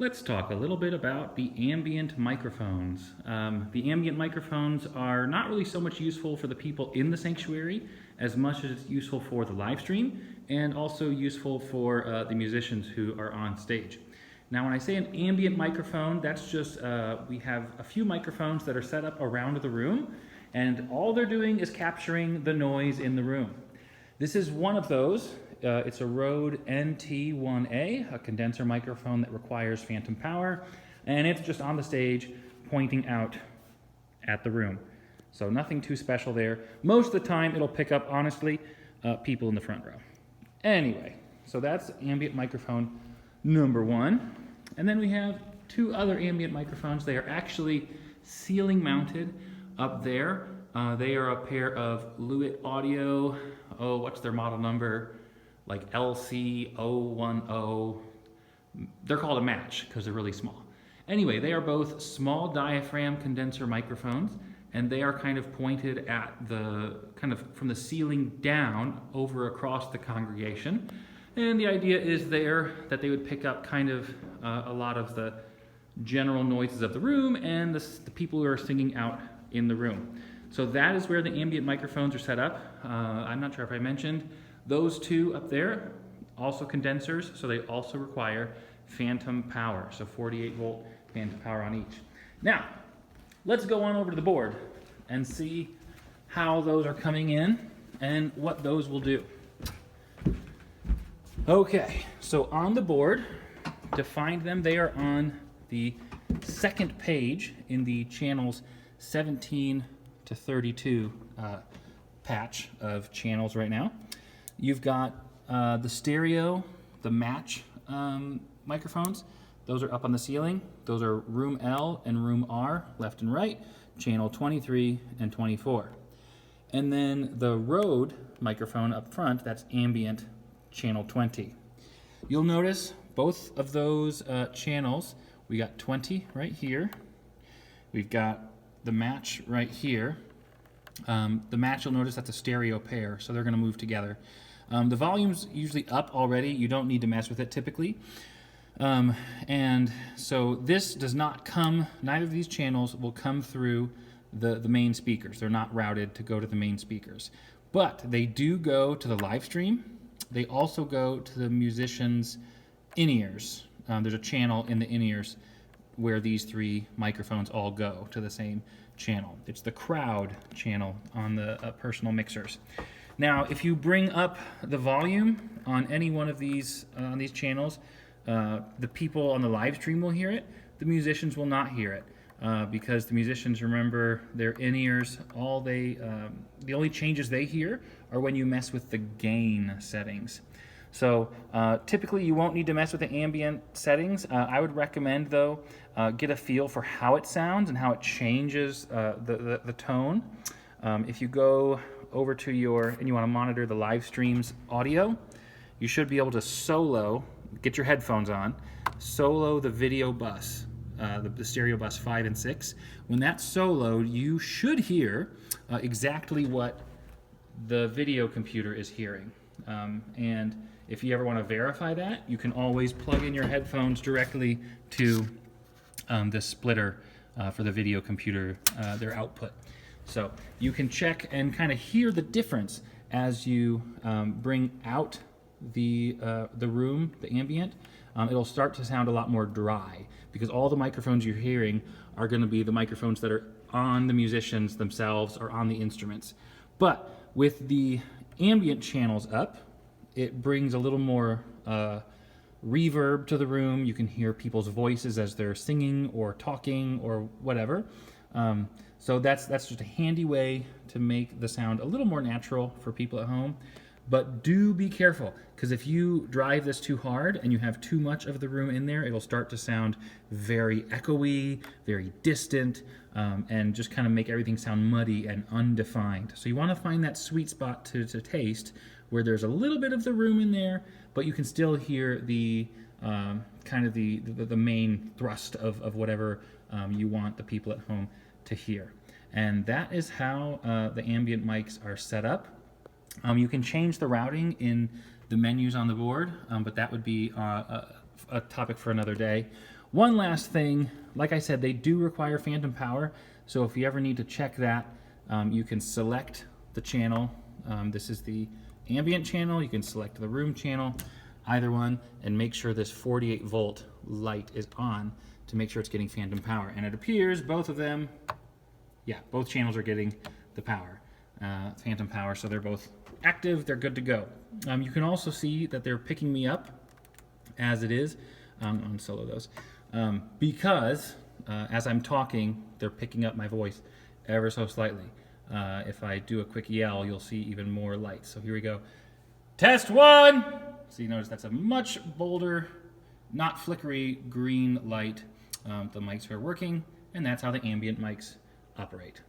Let's talk a little bit about the ambient microphones. The ambient microphones are not really so much useful for the people in the sanctuary as much as it's useful for the live stream and also useful for the musicians who are on stage. Now when I say an ambient microphone, that's just, we have a few microphones that are set up around the room and all they're doing is capturing the noise in the room. This is one of those. It's a Rode NT1A, a condenser microphone that requires phantom power, and it's just on the stage pointing out at the room. So nothing too special there. Most of the time it'll pick up, honestly, people in the front row. Anyway, so that's ambient microphone number one. And then we have two other ambient microphones. They are actually ceiling mounted up there. They are a pair of Lewitt Audio, what's their model number? Like LC010. They're called a match because they're really small. Anyway, they are both small diaphragm condenser microphones, and they are kind of pointed at the, kind of from the ceiling down over across the congregation. And the idea is there that they would pick up kind of a lot of the general noises of the room and the people who are singing out in the room. So that is where the ambient microphones are set up. I'm not sure if I mentioned, those two up there, also condensers, so they also require phantom power, so 48 volt phantom power on each. Now, let's go on over to the board and see how those are coming in and what those will do. Okay, so on the board, to find them, they are on the second page in the channels 17 to 32 patch of channels right now. You've got the stereo, the match microphones. Those are up on the ceiling. Those are room L and room R, left and right, channel 23 and 24. And then the Rode microphone up front, that's ambient, channel 20. You'll notice both of those channels, we got 20 right here. We've got the match right here. The match, you'll notice that's a stereo pair, so they're going to move together. The volume's usually up already. You don't need to mess with it typically. And so this does not come, neither of these channels will come through the main speakers. They're not routed to go to the main speakers. But they do go to the live stream. They also go to the musicians' in-ears. There's a channel in the in-ears where these three microphones all go to the same channel. It's the crowd channel on the personal mixers. Now, if you bring up the volume on any one of these channels, the people on the live stream will hear it. The musicians will not hear it because the musicians, remember, their in-ears. The only changes they hear are when you mess with the gain settings. So typically, you won't need to mess with the ambient settings. I would recommend, though, get a feel for how it sounds and how it changes the tone. If you go over to and you want to monitor the live stream's audio, you should be able to get your headphones on, solo the video bus, the stereo bus 5 and 6. When that's soloed, you should hear exactly what the video computer is hearing. And if you ever want to verify that, you can always plug in your headphones directly to the splitter for the video computer, their output. So you can check and kind of hear the difference as you bring out the room, the ambient. It'll start to sound a lot more dry because all the microphones you're hearing are going to be the microphones that are on the musicians themselves or on the instruments. But with the ambient channels up, it brings a little more reverb to the room. You can hear people's voices as they're singing or talking or whatever. So that's just a handy way to make the sound a little more natural for people at home. But do be careful, because if you drive this too hard and you have too much of the room in there, it'll start to sound very echoey, very distant, and just kind of make everything sound muddy and undefined. So you want to find that sweet spot to taste where there's a little bit of the room in there, but you can still hear the kind of the main thrust of whatever you want the people at home to hear. And that is how the ambient mics are set up. You can change the routing in the menus on the board, but that would be a topic for another day. One last thing, like I said, they do require phantom power, so if you ever need to check that, you can select the channel. This is the ambient channel. You can select the room channel, either one, and make sure this 48 volt light is on to make sure it's getting phantom power. And it appears both of them, yeah, both channels are getting the power, phantom power, so they're both active, they're good to go. You can also see that they're picking me up as it is on solo those, because as I'm talking, they're picking up my voice ever so slightly. If I do a quick yell, you'll see even more light. So here we go. Test 1! So you notice that's a much bolder, not flickery green light. The mics are working, and that's how the ambient mics operate.